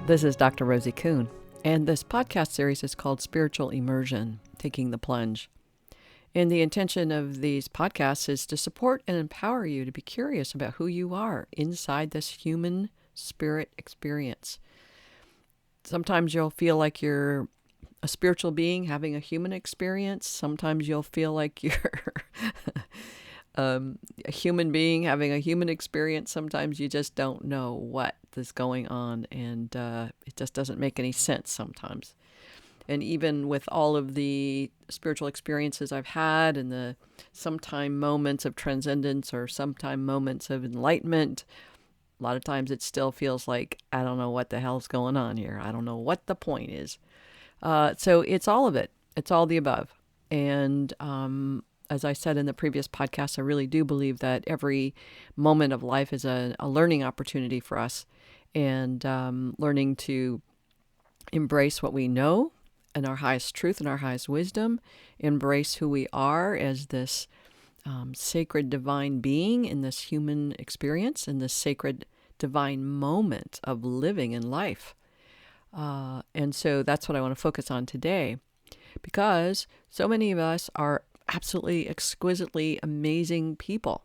This is Dr. Rosie Kuhn, and this podcast series is called Spiritual Immersion, Taking the Plunge. And the intention of these podcasts is to support and empower you to be curious about who you are inside this human spirit experience. Sometimes you'll feel like you're a spiritual being having a human experience. Sometimes you'll feel like you're a human being having a human experience. Sometimes you just don't know what is going on, and it just doesn't make any sense sometimes. And even with all of the spiritual experiences I've had and the sometime moments of transcendence or sometime moments of enlightenment, a lot of times it still feels like, I don't know what the hell's going on here. I don't know what the point is. So it's all of it. It's all the above. And as I said in the previous podcast, I really do believe that every moment of life is a learning opportunity for us, and learning to embrace what we know and our highest truth and our highest wisdom, embrace who we are as this sacred divine being in this human experience, in this sacred divine moment of living in life. And so that's what I want to focus on today, because so many of us are absolutely exquisitely amazing people.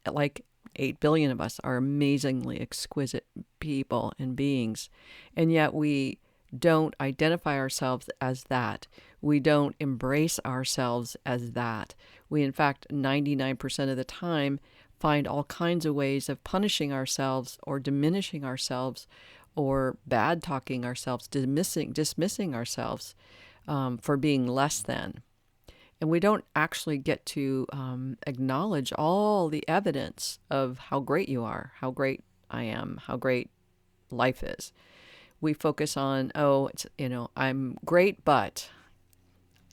Like 8 billion of us are amazingly exquisite people and beings. And yet we don't identify ourselves as that. We don't embrace ourselves as that. We, in fact, 99% of the time find all kinds of ways of punishing ourselves or diminishing ourselves or bad talking ourselves, dismissing ourselves for being less than. And we don't actually get to acknowledge all the evidence of how great you are, how great I am, how great life is. We focus on, I'm great, but,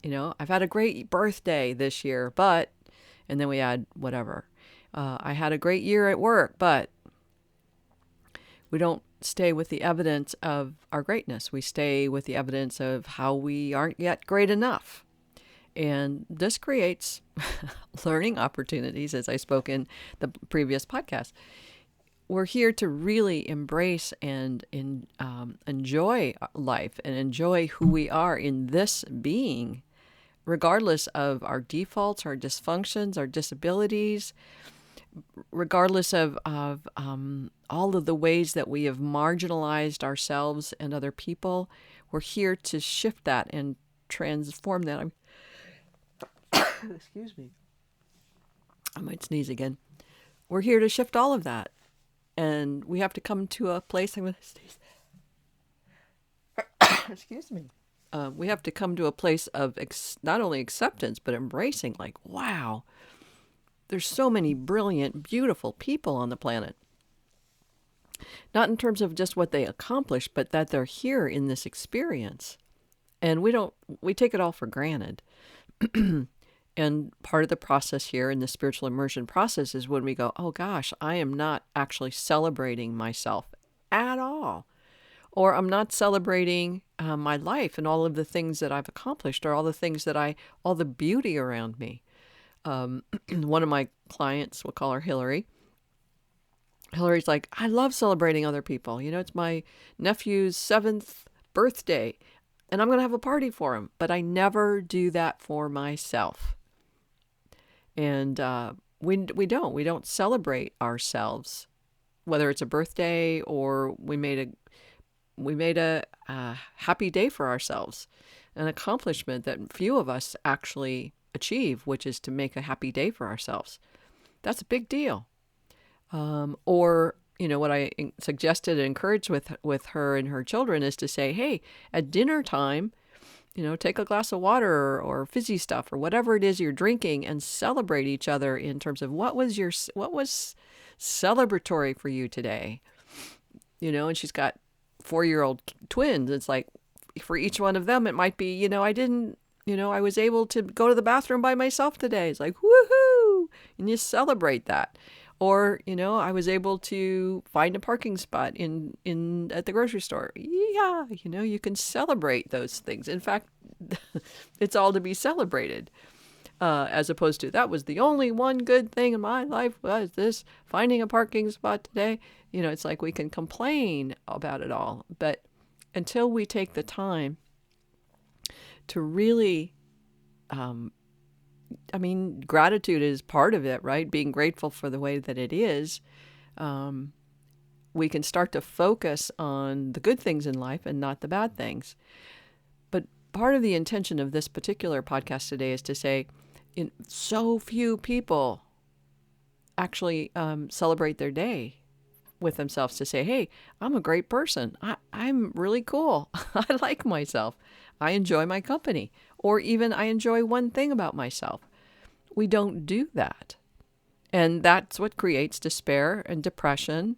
I've had a great birthday this year, but, and then we add whatever. I had a great year at work, but we don't stay with the evidence of our greatness. We stay with the evidence of how we aren't yet great enough. And this creates learning opportunities, as I spoke in the previous podcast. We're here to really embrace and enjoy life and enjoy who we are in this being, regardless of our defaults, our dysfunctions, our disabilities, regardless of all of the ways that we have marginalized ourselves and other people. We're here to shift that and transform that. Excuse me. I might sneeze again. We're here to shift all of that. And we have to come to a place, I'm going to sneeze. Excuse me. We have to come to a place of not only acceptance, but embracing, like, wow, there's so many brilliant, beautiful people on the planet. Not in terms of just what they accomplish, but that they're here in this experience. And we take it all for granted. And part of the process here in the spiritual immersion process is when we go, oh gosh, I am not actually celebrating myself at all. Or I'm not celebrating my life and all of the things that I've accomplished, or all the things all the beauty around me. One of my clients, we'll call her Hillary. Hillary's like, I love celebrating other people. It's my nephew's 7th birthday, and I'm going to have a party for him. But I never do that for myself. And we don't celebrate ourselves, whether it's a birthday or we made a happy day for ourselves, an accomplishment that few of us actually achieve, which is to make a happy day for ourselves. That's a big deal. Or what I suggested and encouraged with her and her children is to say, hey, at dinner time, take a glass of water or fizzy stuff or whatever it is you're drinking, and celebrate each other in terms of what was celebratory for you today. And she's got 4-year-old twins. It's like for each one of them, it might be, I was able to go to the bathroom by myself today. It's like, woohoo! And you celebrate that. Or, I was able to find a parking spot at the grocery store. Yeah, you can celebrate those things. In fact, it's all to be celebrated. As opposed to, that was the only one good thing in my life was this, finding a parking spot today. It's like we can complain about it all. But until we take the time to really, gratitude is part of it, right? Being grateful for the way that it is. We can start to focus on the good things in life and not the bad things. But part of the intention of this particular podcast today is to say, so few people actually celebrate their day with themselves, to say, hey, I'm a great person. I'm really cool. I like myself. I enjoy my company. Or even I enjoy one thing about myself. We don't do that. And that's what creates despair and depression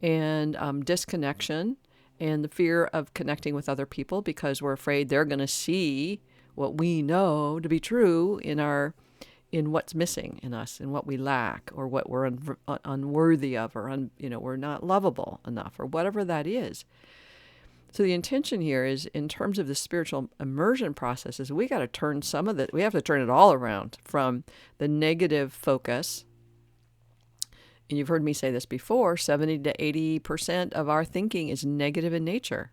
and disconnection and the fear of connecting with other people, because we're afraid they're going to see what we know to be true in what's missing in us, in what we lack, or what we're unworthy of, or we're not lovable enough, or whatever that is. So the intention here is, in terms of the spiritual immersion process, is we got to turn we have to turn it all around from the negative focus. And you've heard me say this before, 70 to 80% of our thinking is negative in nature.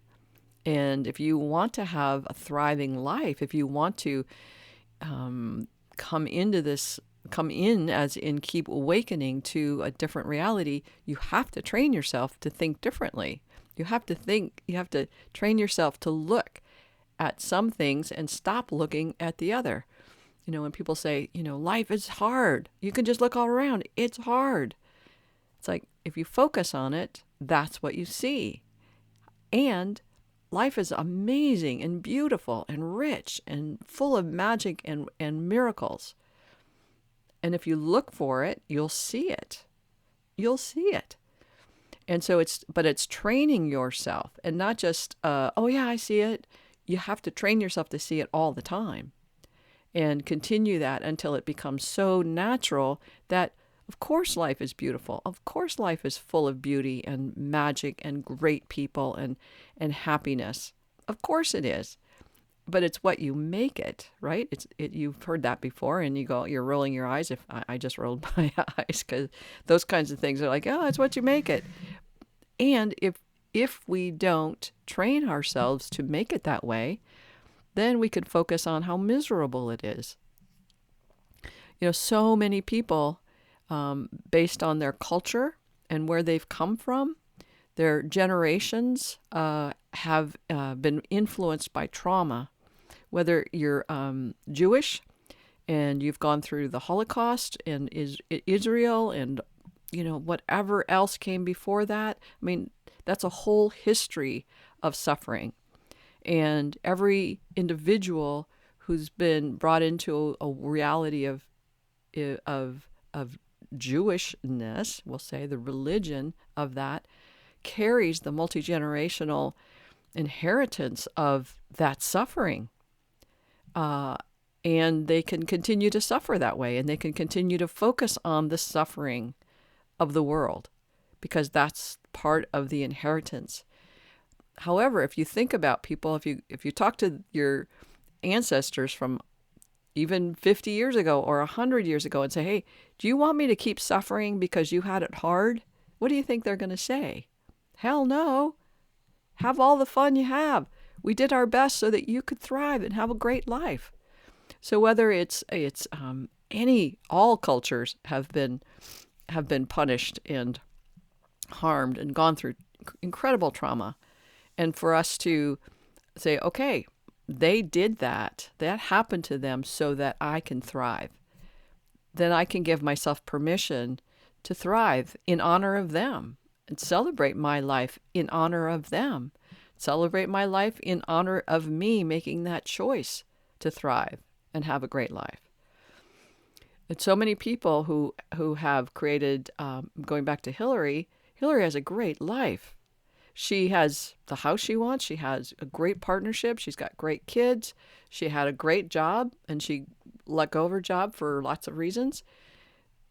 And if you want to have a thriving life, if you want to come in as in keep awakening to a different reality, you have to train yourself to think differently. You have to train yourself to look at some things and stop looking at the other. When people say, life is hard, you can just look all around. It's hard. It's like, if you focus on it, that's what you see. And life is amazing and beautiful and rich and full of magic and miracles. And if you look for it, you'll see it. You'll see it. And so it's training yourself, and not just, oh yeah, I see it. You have to train yourself to see it all the time, and continue that until it becomes so natural that, of course, life is beautiful. Of course, life is full of beauty and magic and great people and happiness. Of course it is. But it's what you make it, right? You've heard that before, and you're rolling your eyes. If I just rolled my eyes, because those kinds of things are like, oh, it's what you make it. And if we don't train ourselves to make it that way, then we could focus on how miserable it is. So many people, based on their culture and where they've come from, their generations have been influenced by trauma. Whether you're Jewish and you've gone through the Holocaust and Israel and whatever else came before that, that's a whole history of suffering. And every individual who's been brought into a reality of Jewishness, we'll say, the religion of that, carries the multi-generational inheritance of that suffering. And they can continue to suffer that way, and they can continue to focus on the suffering of the world, because that's part of the inheritance. However, if you think about people, if you talk to your ancestors from even 50 years ago or 100 years ago and say, hey, do you want me to keep suffering because you had it hard? What do you think they're going to say? Hell no. Have all the fun you have. We did our best so that you could thrive and have a great life. So whether all cultures have been punished and harmed and gone through incredible trauma. And for us to say, okay, they did that happened to them so that I can thrive. Then I can give myself permission to thrive in honor of them and celebrate my life in honor of them. Celebrate my life in honor of me making that choice to thrive and have a great life. And so many people who have created, going back to Hillary has a great life. She has the house she wants. She has a great partnership. She's got great kids. She had a great job, and she let go of her job for lots of reasons.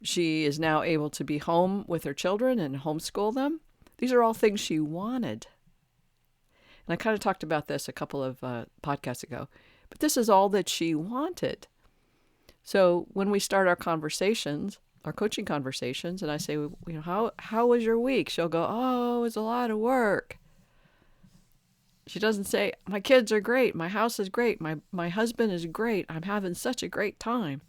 She is now able to be home with her children and homeschool them. These are all things she wanted. And I kind of talked about this a couple of podcasts ago, but this is all that she wanted. So when we start our conversations, our coaching conversations, and I say, how was your week? She'll go, oh, it was a lot of work. She doesn't say, my kids are great, my house is great, my husband is great, I'm having such a great time.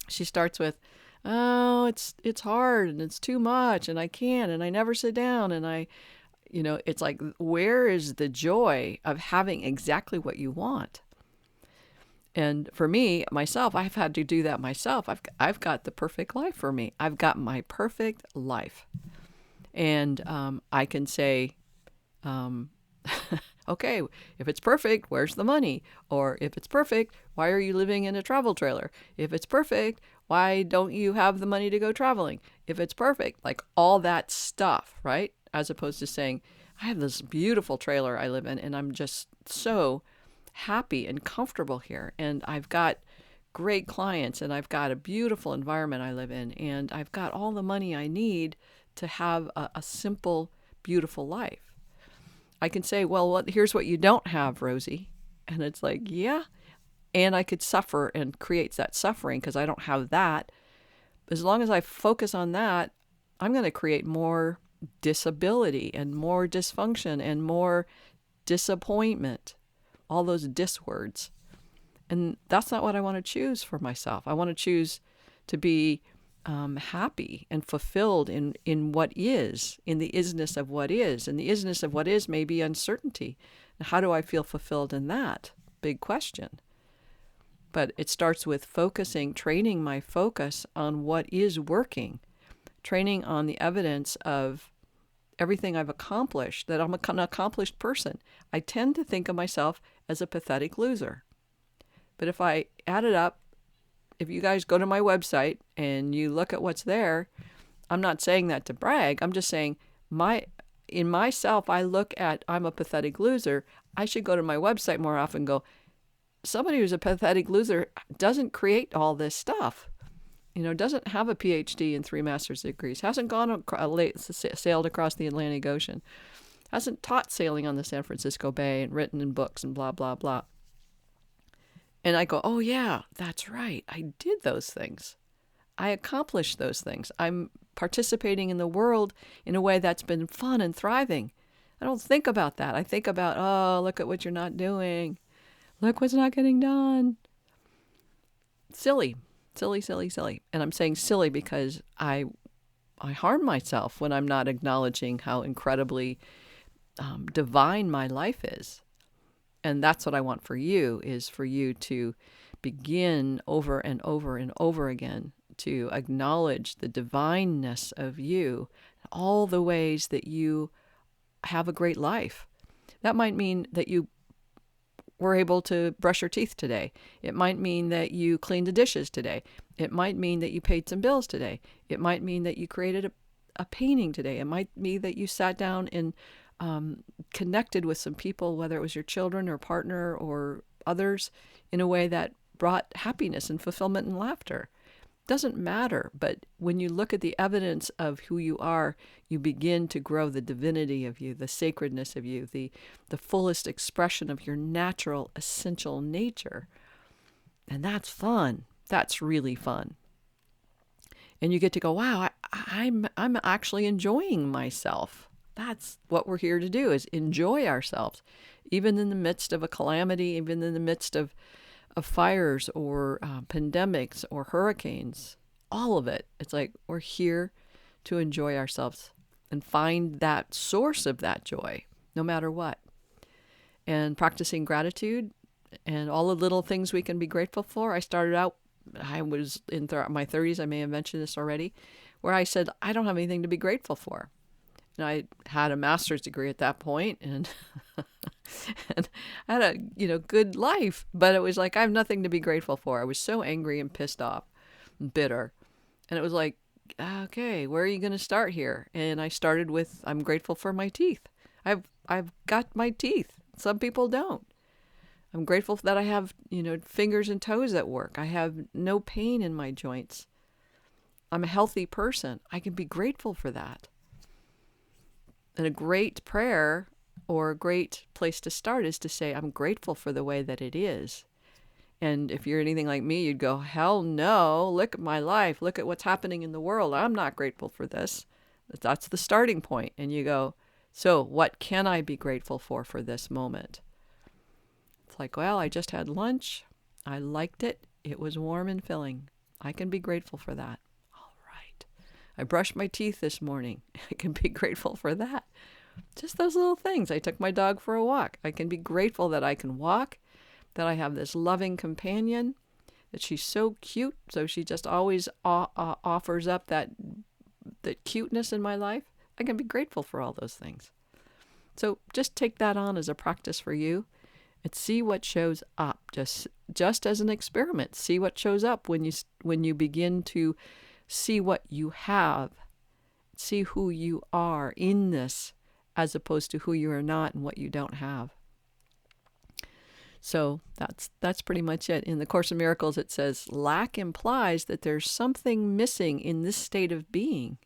She starts with, oh, it's hard and it's too much and I can't and I never sit down and it's like, where is the joy of having exactly what you want? And for me, myself, I've had to do that myself. I've got the perfect life for me. I've got my perfect life. And I can say, okay, if it's perfect, where's the money? Or if it's perfect, why are you living in a travel trailer? If it's perfect, why don't you have the money to go traveling? If it's perfect, like all that stuff, right? As opposed to saying, I have this beautiful trailer I live in and I'm just so happy and comfortable here. And I've got great clients and I've got a beautiful environment I live in. And I've got all the money I need to have a simple, beautiful life. I can say, well, here's what you don't have, Rosie. And it's like, yeah. And I could suffer and create that suffering because I don't have that. As long as I focus on that, I'm going to create more disability and more dysfunction and more disappointment. All those dis words. And that's not what I want to choose for myself. I want to choose to be happy and fulfilled in what is, in the isness of what is. And the isness of what is may be uncertainty. And how do I feel fulfilled in that? Big question. But it starts with focusing, training my focus on what is working, training on the evidence of everything I've accomplished, that I'm an accomplished person. I tend to think of myself as a pathetic loser. But if I add it up, if you guys go to my website and you look at what's there, I'm not saying that to brag. I'm just saying in myself, I look at, I'm a pathetic loser. I should go to my website more often and go, somebody who's a pathetic loser doesn't create all this stuff. Doesn't have a PhD and 3 master's degrees, hasn't sailed across the Atlantic Ocean, hasn't taught sailing on the San Francisco Bay and written in books and blah, blah, blah. And I go, oh yeah, that's right. I did those things. I accomplished those things. I'm participating in the world in a way that's been fun and thriving. I don't think about that. I think about, oh, look at what you're not doing. Look what's not getting done. Silly. And I'm saying silly because I harm myself when I'm not acknowledging how incredibly divine my life is. And that's what I want for you, is for you to begin over and over and over again to acknowledge the divineness of you, all the ways that you have a great life. That might mean that you were able to brush your teeth today. It might mean that you cleaned the dishes today. It might mean that you paid some bills today. It might mean that you created a painting today. It might be that you sat down and connected with some people, whether it was your children or partner or others, in a way that brought happiness and fulfillment and laughter. Doesn't matter, but when you look at the evidence of who you are, you begin to grow the divinity of you, the sacredness of you, the fullest expression of your natural, essential nature. And that's fun. That's really fun. And you get to go, wow, I'm actually enjoying myself. That's what we're here to do, is enjoy ourselves, even in the midst of a calamity, even in the midst of fires or pandemics or hurricanes, all of it. It's like we're here to enjoy ourselves and find that source of that joy, no matter what. And practicing gratitude and all the little things we can be grateful for. I started out, I was in my 30s, I may have mentioned this already, where I said, I don't have anything to be grateful for. And I had a master's degree at that point, and and I had a good life, but it was like I have nothing to be grateful for. I was so angry and pissed off and bitter. And it was like, okay, where are you going to start here? And I started with, I'm grateful for my teeth. I've got my teeth. Some people don't. I'm grateful that I have, fingers and toes that work. I have no pain in my joints. I'm a healthy person. I can be grateful for that. And a great prayer or a great place to start is to say, I'm grateful for the way that it is. And if you're anything like me, you'd go, hell no, look at my life. Look at what's happening in the world. I'm not grateful for this. That's the starting point. And you go, So what can I be grateful for this moment? It's like, well, I just had lunch. I liked it. It was warm and filling. I can be grateful for that. All right. I brushed my teeth this morning. I can be grateful for that. Just those little things. I took my dog for a walk. I can be grateful that I can walk, that I have this loving companion, that she's so cute. So she just always offers up that cuteness in my life. I can be grateful for all those things. So just take that on as a practice for you and see what shows up. Just as an experiment, see what shows up when you begin to see what you have, see who you are in this, as opposed to who you are not and what you don't have. So that's pretty much it. In the Course in Miracles, it says, lack implies that there's something missing in this state of being.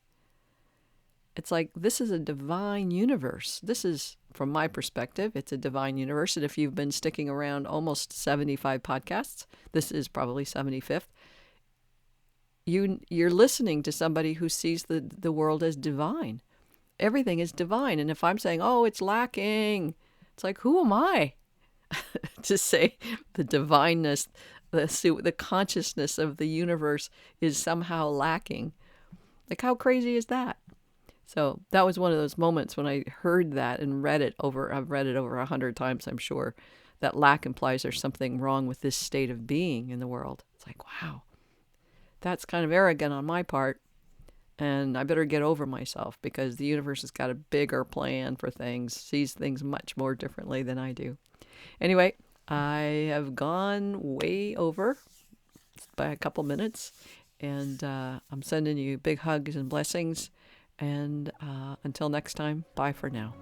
It's like, this is a divine universe. This is, from my perspective, it's a divine universe. And if you've been sticking around almost 75 podcasts, this is probably 75th, you're listening to somebody who sees the world as divine. Everything is divine. And if I'm saying, oh, it's lacking, it's like, who am I to say the divineness, the consciousness of the universe is somehow lacking? Like, how crazy is that? So that was one of those moments when I heard that and read it over. I've read it over 100 times, I'm sure. That lack implies there's something wrong with this state of being in the world. It's like, wow, that's kind of arrogant on my part. And I better get over myself, because the universe has got a bigger plan for things, sees things much more differently than I do. Anyway, I have gone way over by a couple minutes, and I'm sending you big hugs and blessings. And until next time, bye for now.